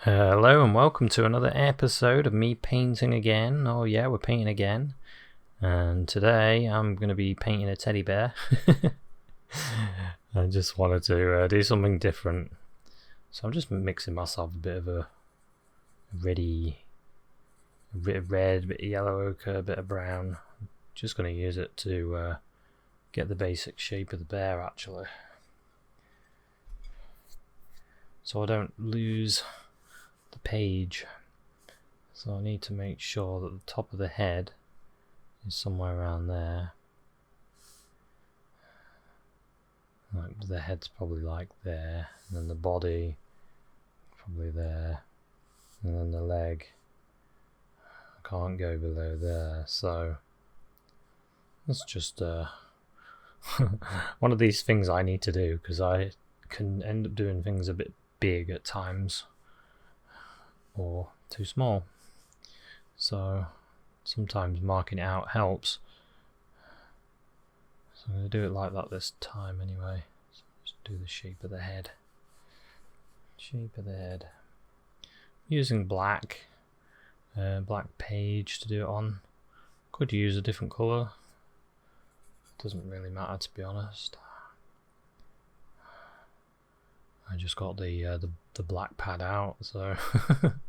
Hello and welcome to another episode of me painting again. Oh yeah, we're painting again. And today I'm going to be painting a teddy bear. I just wanted to do something different. So I'm just mixing myself a bit of a bit of red, a bit of yellow ochre, a bit of brown. Just going to use it to get the basic shape of the bear actually. So I don't lose the page. So I need to make sure that the top of the head is somewhere around there. Like the head's probably like there, and then the body probably there, and then the leg I can't go below there, so that's just one of these things I need to do because I can end up doing things a bit big at times or too small, so sometimes marking it out helps. So I'm going to do it like that this time anyway. So just do the shape of the head. Using black page to do it on. Could use a different colour. Doesn't really matter, to be honest. I just got the black pad out, so I'm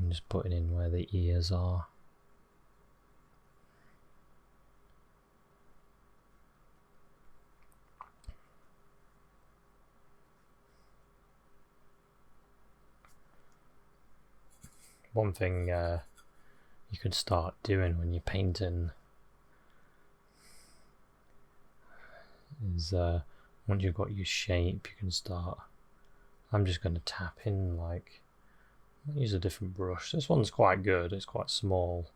just putting in where the ears are. One thing you can start doing when you're painting is once you've got your shape, you can start. I'm just going to tap in, like, use a different brush. This one's quite good, it's quite small.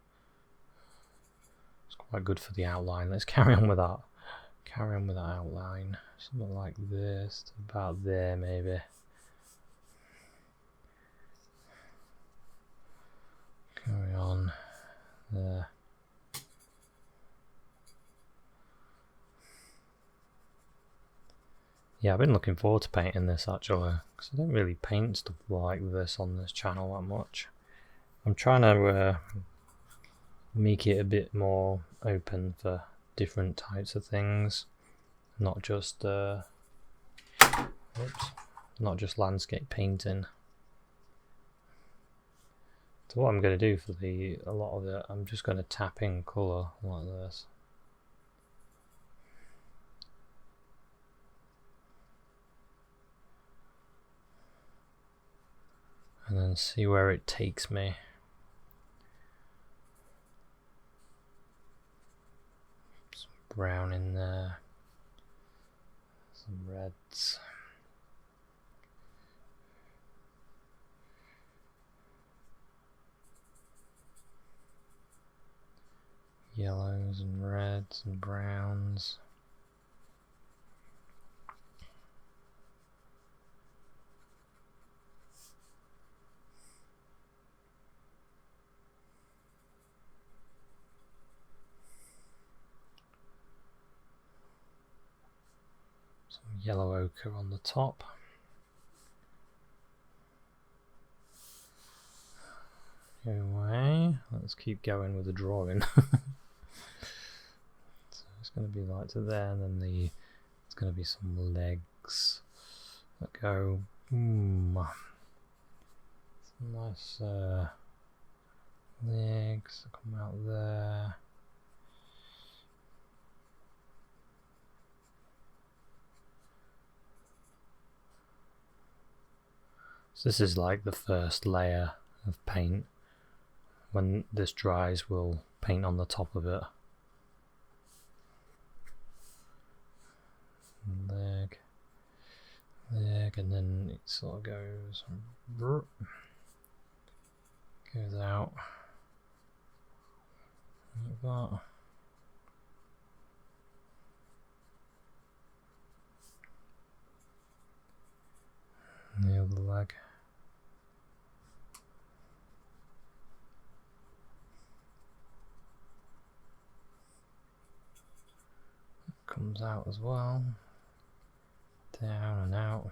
It's quite good for the outline. Let's carry on with that. Carry on with that outline. Something like this, about there maybe. Carry on there. Yeah, I've been looking forward to painting this actually, because I don't really paint stuff like this on this channel that much. I'm trying to make it a bit more open for different types of things, not just landscape painting. So what I'm going to do for a lot of it, I'm just going to tap in colour like this. And then see where it takes me. Some brown in there. Some reds. Yellows and reds and browns. Some yellow ochre on the top. Anyway, let's keep going with the drawing. So it's going to be like to there, and then it's going to be some legs that go some nice legs that come out there. So this is like the first layer of paint. When this dries, we'll paint on the top of it. Leg, and then it sort of goes out like that. And the other leg. Comes out as well. Down and out.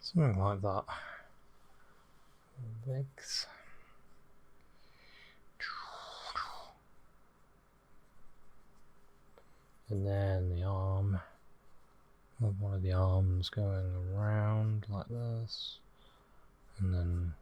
Something like that. Legs. And then the arm. One of the arms going around like this. And then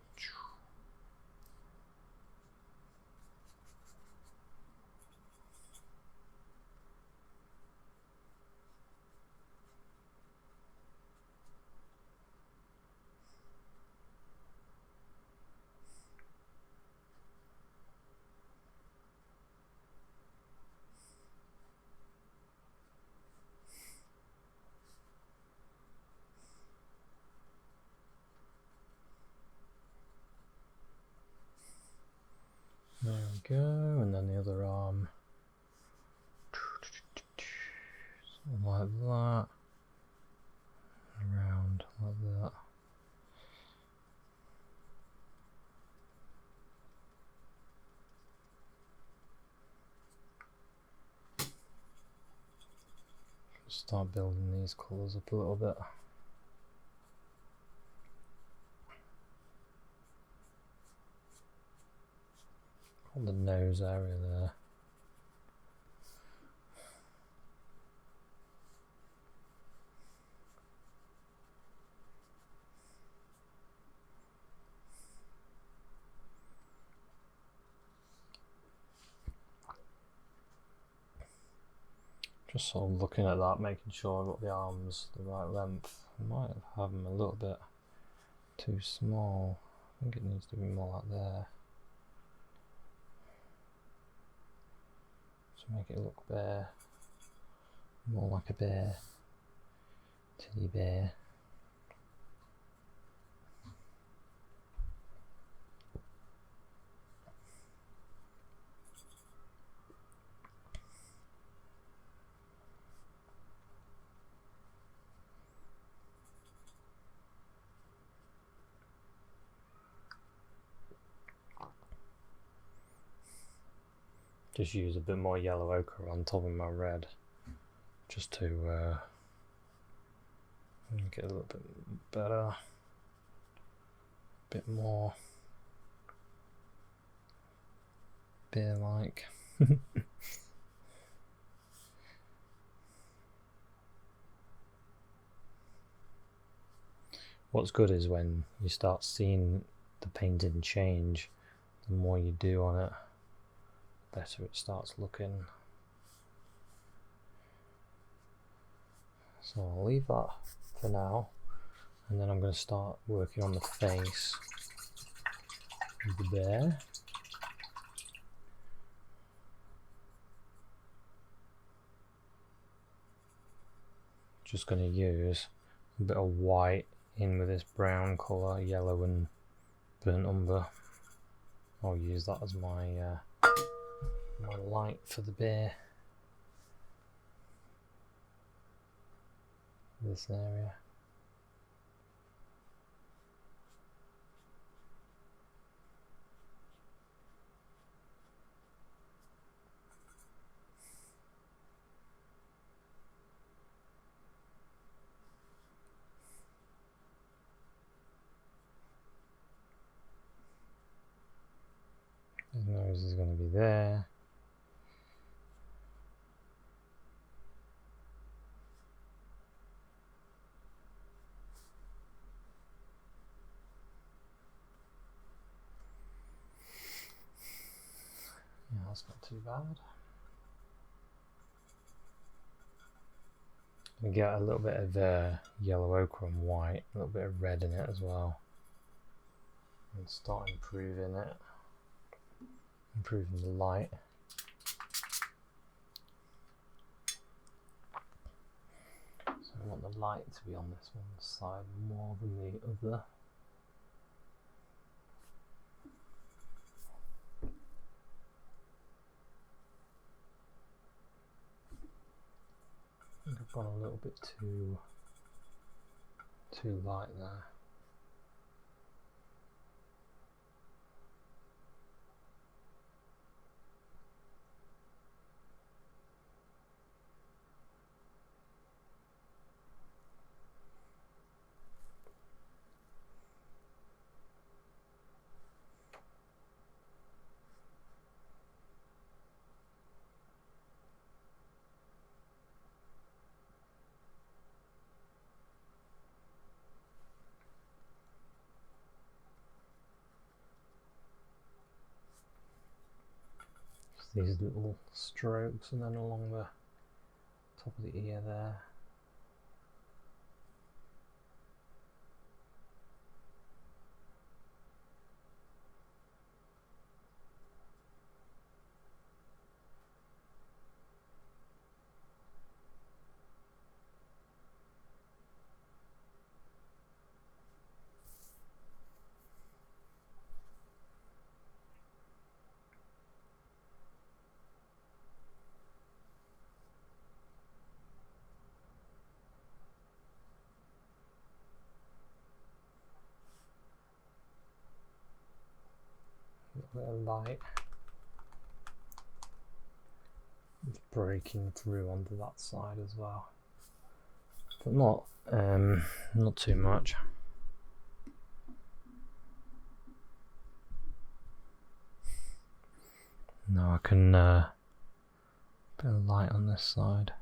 there we go, and then the other arm, something like that, around like that. Start building these colours up a little bit. On the nose area there. Just sort of looking at that, making sure I've got the arms the right length. I might have them a little bit too small. I think it needs to be more like there. To make it look bear. More like a bear. Teddy bear. Just use a bit more yellow ochre on top of my red, just to make it a little bit better, a bit more bear-like. What's good is when you start seeing the painting change, the more you do on it, better it starts looking. So I'll leave that for now, and then I'm going to start working on the face of the bear. Just going to use a bit of white in with this brown colour, yellow and burnt umber. I'll use that as my my light for the bear. This area. His nose is going to be there. Yeah, that's not too bad. We get a little bit of yellow ochre and white, a little bit of red in it as well, and start improving it, improving the light. So I want the light to be on this one side more than the other. I think I've gone a little bit too light there. these little strokes, and then along the top of the ear there. A bit of light. It's breaking through onto that side as well, but not too much. Now I can bit of light on this side.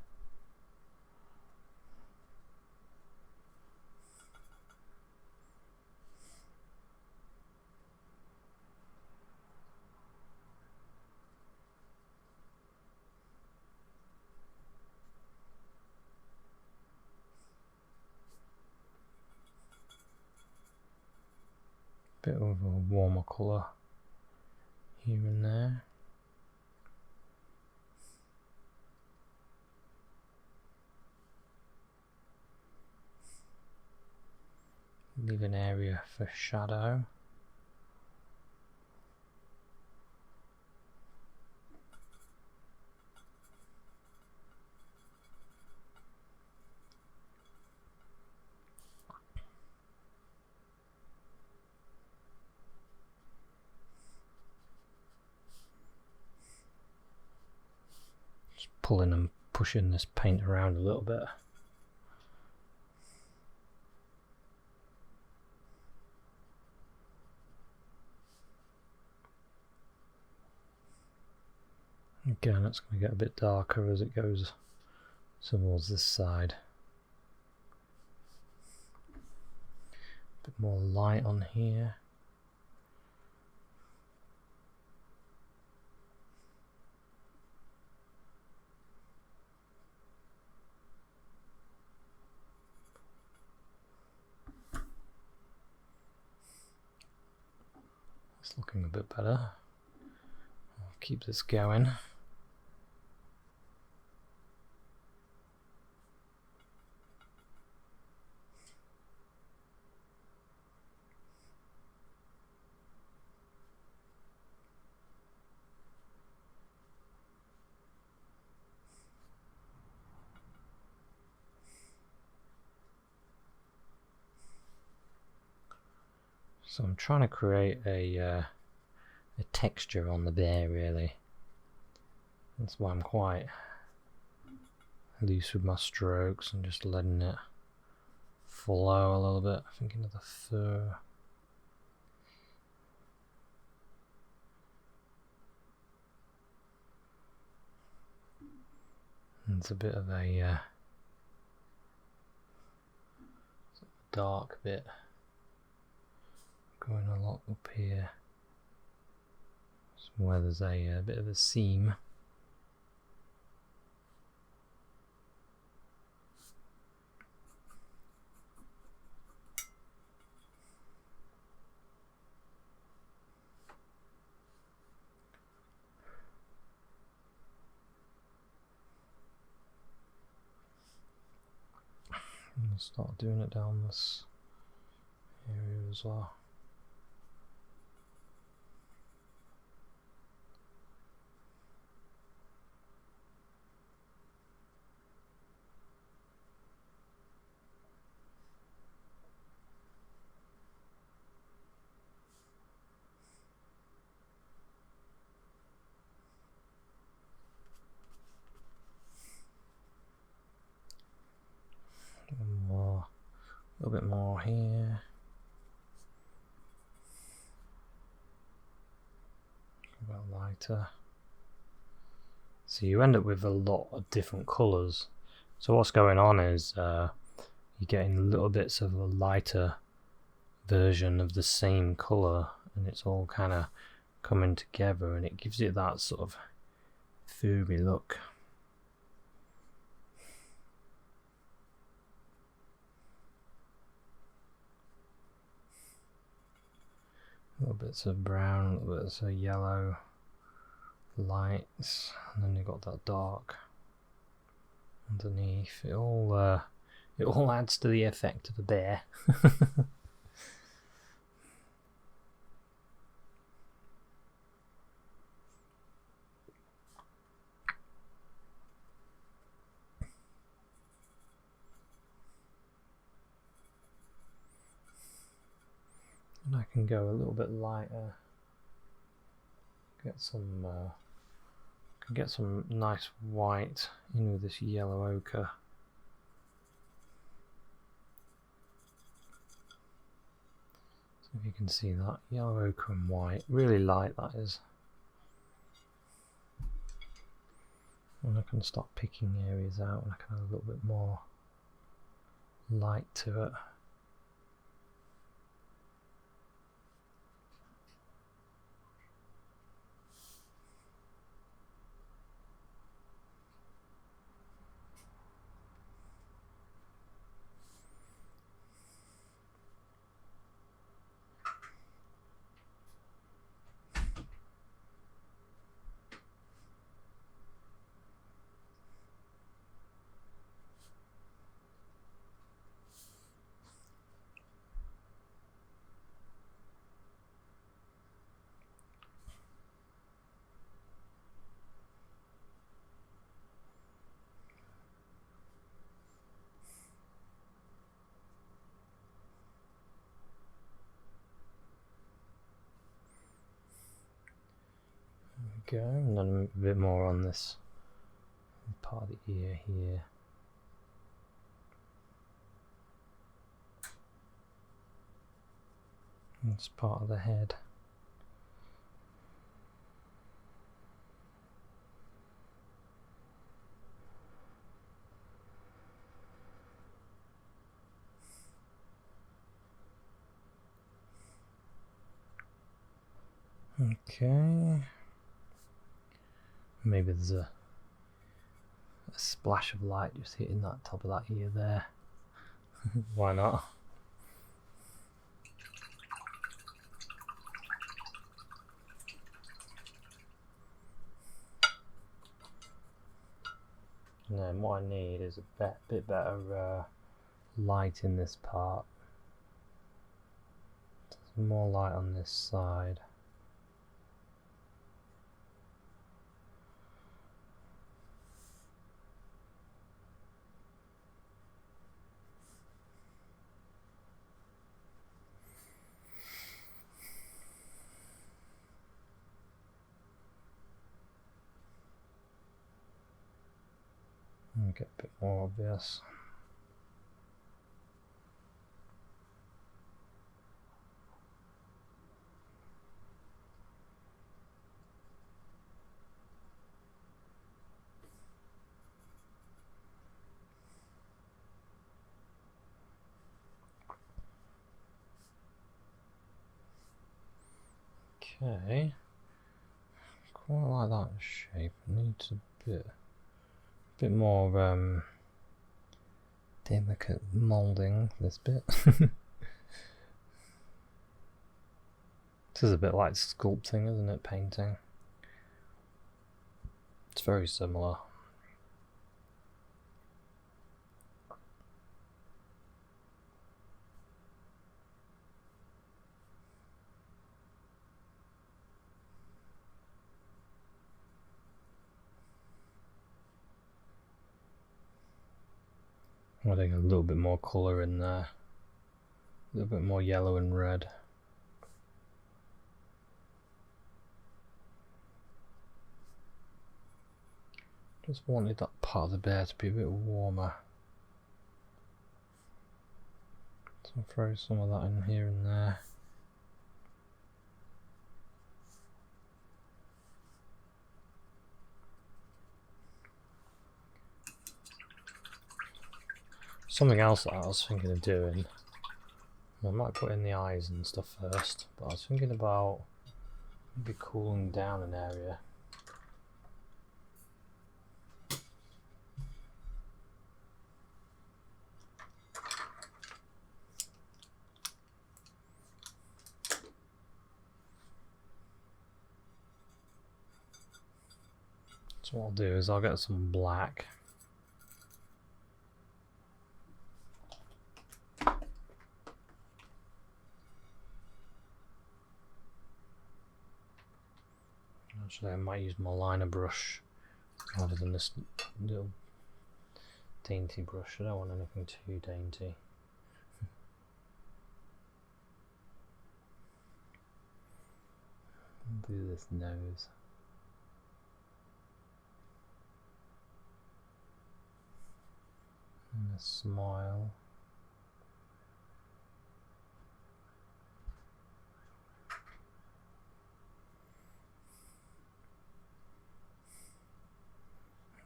Bit of a warmer colour here and there. Leave an area for shadow. Just pulling and pushing this paint around a little bit. Again, it's going to get a bit darker as it goes towards this side. A bit more light on here. It's looking a bit better. I'll keep this going. So I'm trying to create a texture on the bear, really. That's why I'm quite loose with my strokes and just letting it flow a little bit. Thinking of the fur. And it's a bit of a dark bit going a lot up here, where there's a bit of a seam. And start doing it down this area as well. A little bit more here. A bit lighter. So you end up with a lot of different colours. So what's going on is you're getting little bits of a lighter version of the same colour, and it's all kind of coming together, and it gives you that sort of furry look. Little bits of brown, little bits of yellow, lights, and then you've got that dark underneath. It all adds to the effect of the bear. And I can go a little bit lighter. Get some nice white in with this yellow ochre. So if you can see that, yellow ochre and white, really light that is. And I can start picking areas out and I can add a little bit more light to it. Go, and then a bit more on this part of the ear here. It's part of the head. Okay. Maybe there's a splash of light just hitting that top of that ear there. Why not? And then what I need is a bit better light in this part. There's more light on this side. Get a bit more obvious. Okay, quite like that shape. Needs a bit more delicate moulding, this bit. This is a bit like sculpting, isn't it? Painting. It's very similar. Adding a little bit more colour in there, a little bit more yellow and red. Just wanted that part of the bear to be a bit warmer. So I'll throw some of that in here and there. Something else that I was thinking of doing, I might put in the eyes and stuff first, but I was thinking about maybe cooling down an area. So what I'll do is I'll get some black. Actually, I might use my liner brush rather than this little dainty brush. I don't want anything too dainty. Do this nose. And a smile.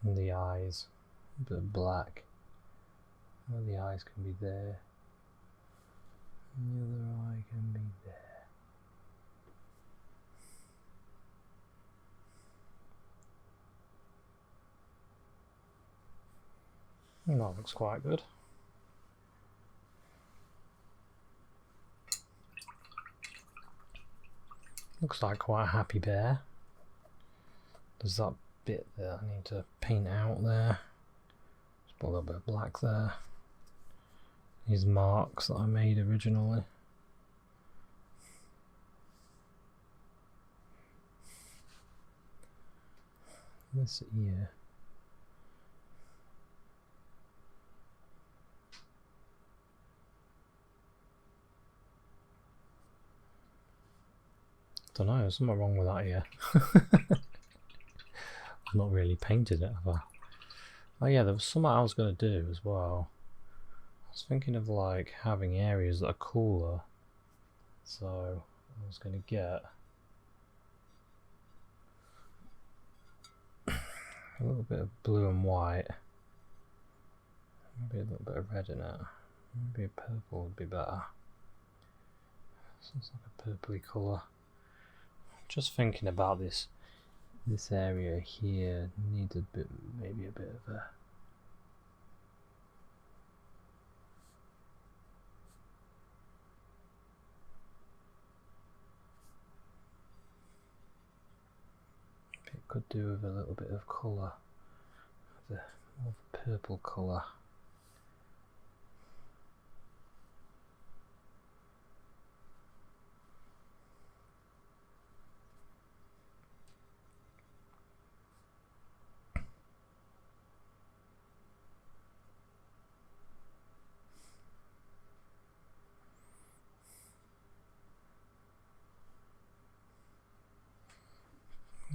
And the eyes, a bit of black. Well, the eyes can be there. And the other eye can be there. And that looks quite good. Looks like quite a happy bear. There's that bit that I need to paint out there. Just put a little bit of black there. These marks that I made originally. This ear. Don't know, there's something wrong with that ear. I've not really painted it, have I? Oh yeah, there was something I was going to do as well. I was thinking of like having areas that are cooler. So I was going to get a little bit of blue and white. Maybe a little bit of red in it. Maybe a purple would be better. Sounds like a purpley colour. Just thinking about this area here needs a bit, maybe a bit of a it could do with a little bit of colour, more of a purple colour.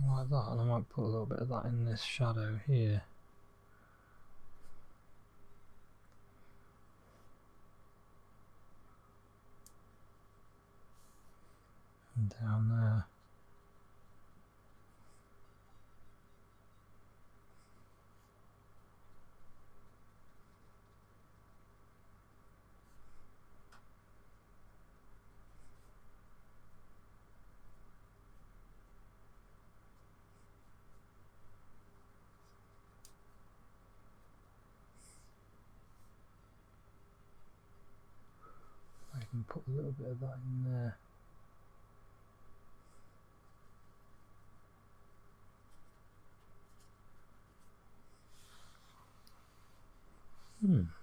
Like that, and I might put a little bit of that in this shadow here. And down there. I can put a little bit of that in there.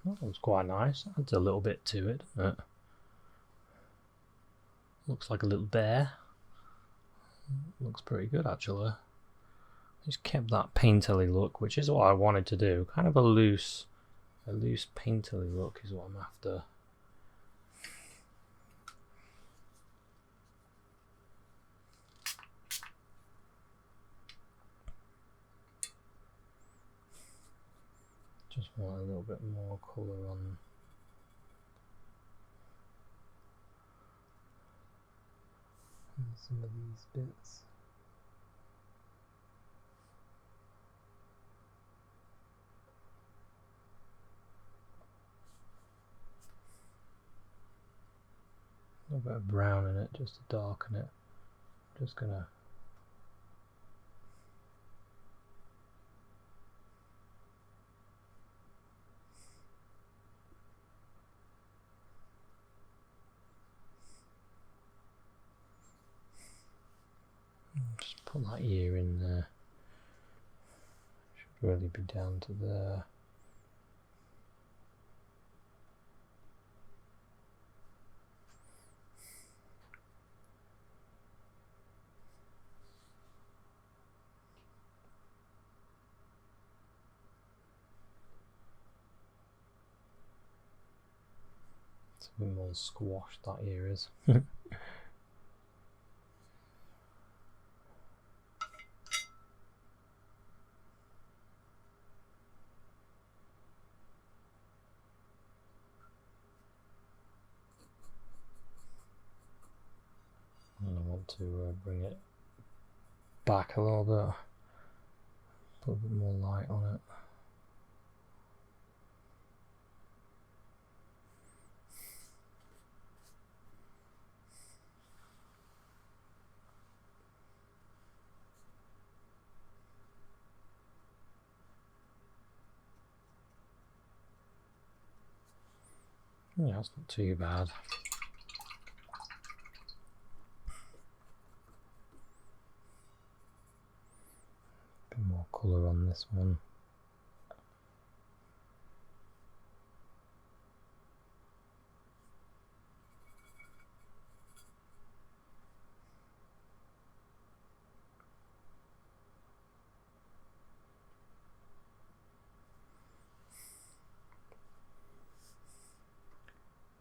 That looks quite nice. Adds a little bit to it, doesn't it? Looks like a little bear. Looks pretty good actually. Just kept that painterly look, which is what I wanted to do. Kind of a loose painterly look is what I'm after. Just want a little bit more colour on some of these bits. A little bit of brown in it just to darken it. I'm just gonna just put that ear in there. really be down to there. It's a bit more squashed, that ear is. And I want to bring it back a little bit, put a bit more light on it. Yeah, it's not too bad. A bit more colour on this one.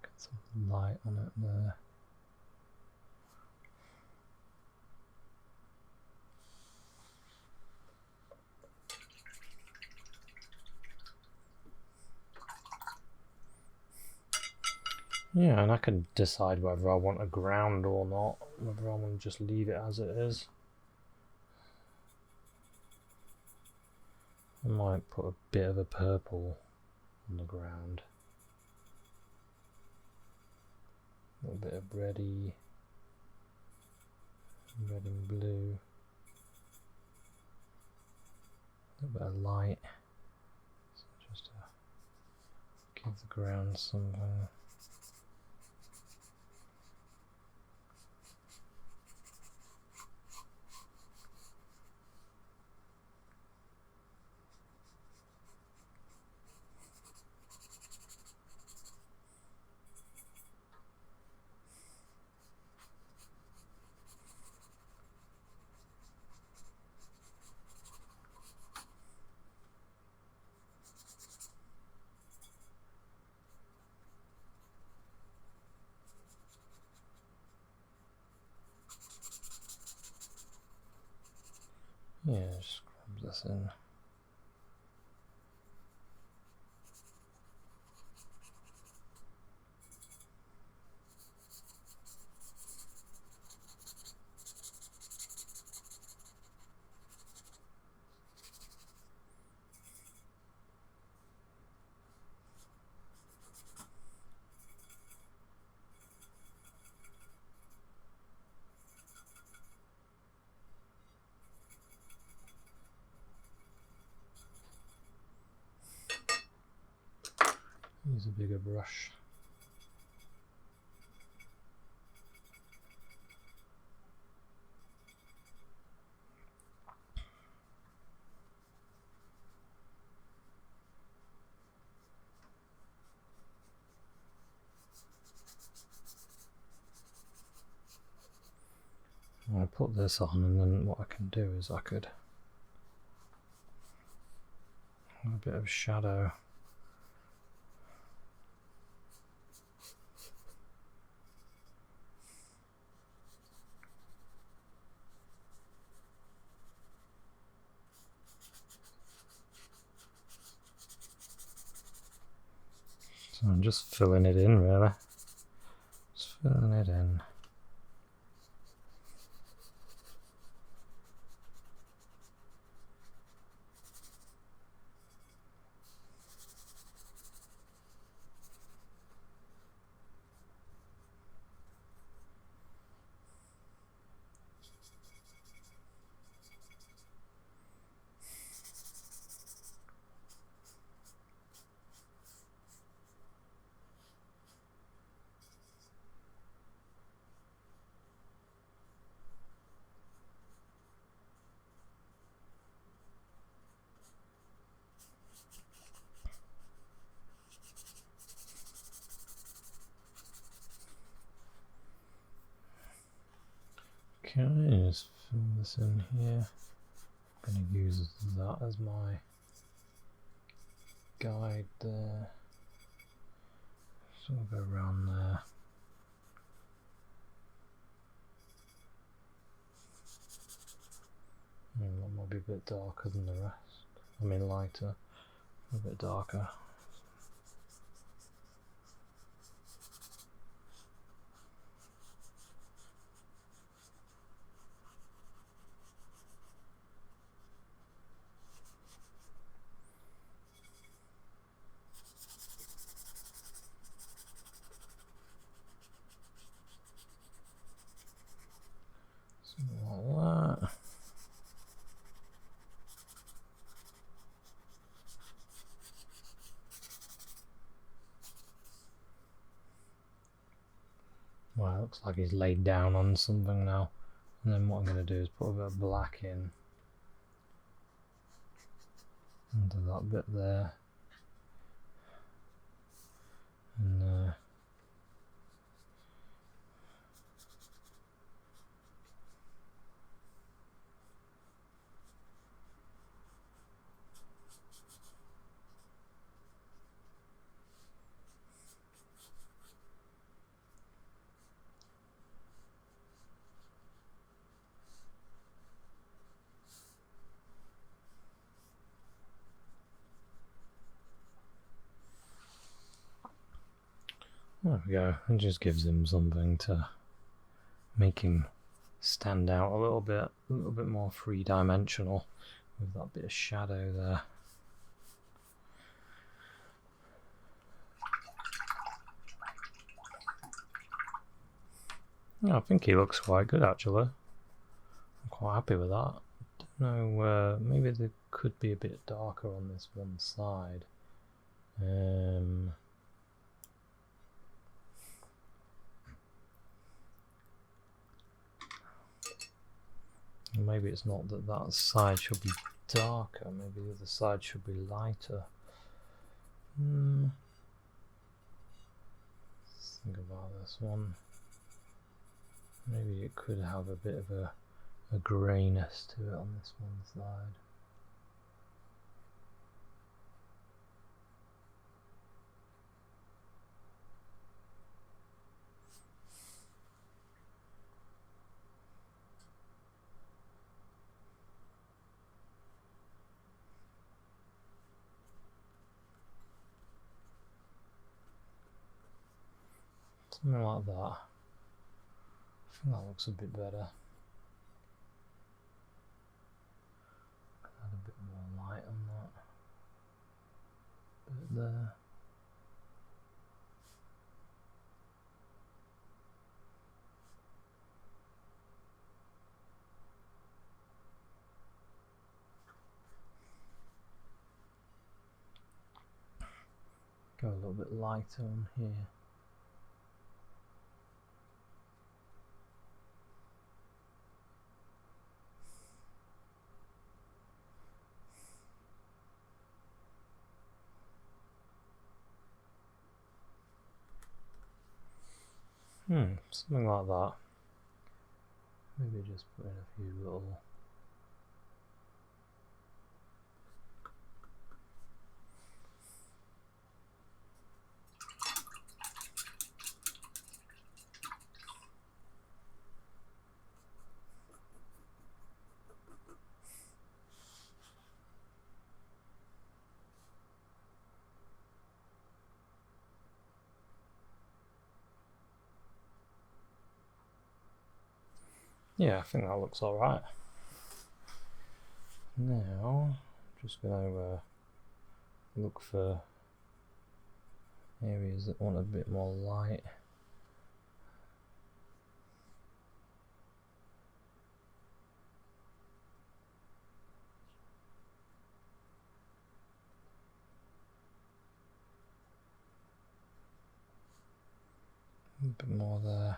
Get some light on it there. Yeah, and I can decide whether I want a ground or not, whether I want to just leave it as it is. I might put a bit of a purple on the ground. A little bit of red and blue. A little bit of light. So just to give the ground something. Yeah, just grab this in. Use a bigger brush. I put this on, and then what I can do is I could have a bit of shadow. So I'm just filling it in, really. Just filling it in. Okay, just fill this in here. I'm going to use that as my guide there. So I'll go around there. That might be a bit darker than the rest. I mean lighter, a bit darker. Something like that. Well, it looks like he's laid down on something now. And then what I'm going to do is put a bit of black in under that bit there. And there we go. It just gives him something to make him stand out a little bit more three-dimensional with that bit of shadow there. Yeah, I think he looks quite good actually. I'm quite happy with that. Don't know, maybe there could be a bit darker on this one side. Maybe it's not that that side should be darker, maybe the other side should be lighter. Let's think about this one. Maybe it could have a bit of a greyness to it on this one side. Something like that. I think that looks a bit better. Add a bit more light on that bit there. Go a little bit lighter on here. Something like that. Maybe just put in a few little yeah, I think that looks alright. Now, I'm just going to look for areas that want a bit more light. A bit more there.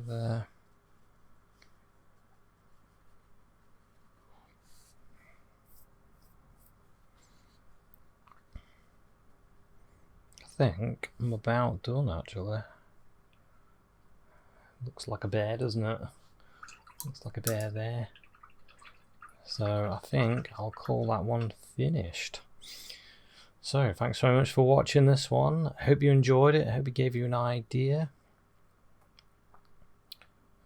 Go there. I think I'm about done actually. Looks like a bear, doesn't it? Looks like a bear there. So I think I'll call that one finished. So thanks very much for watching this one. I hope you enjoyed it. I hope it gave you an idea.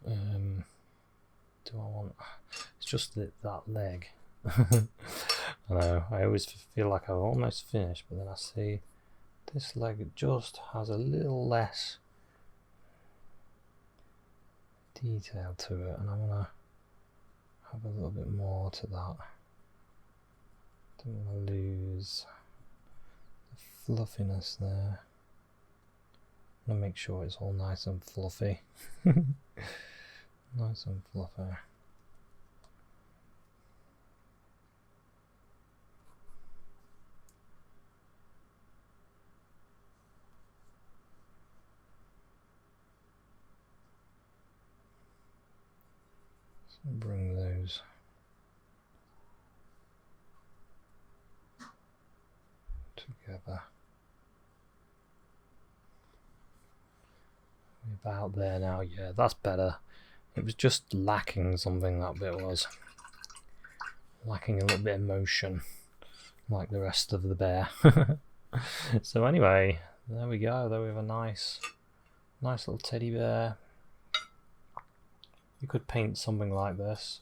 Do I want... It's just that leg. I know, I always feel like I've almost finished, but then I see this leg just has a little less detail to it, and I want to have a little bit more to that. Don't want to lose the fluffiness there. I want to make sure it's all nice and fluffy. Nice and fluffy. So bring those together. About there now, yeah, that's better. It was just lacking something, that bit was. Lacking a little bit of motion, like the rest of the bear. So anyway, there we go. There we have a nice little teddy bear. You could paint something like this.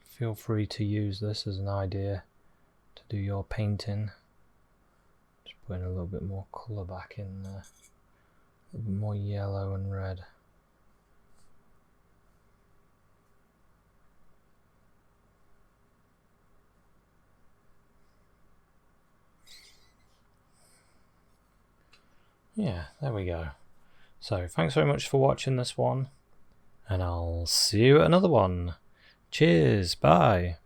Feel free to use this as an idea to do your painting. Just putting a little bit more colour back in there. A little bit more yellow and red. Yeah, there we go. So thanks very much for watching this one, and I'll see you at another one. Cheers, bye.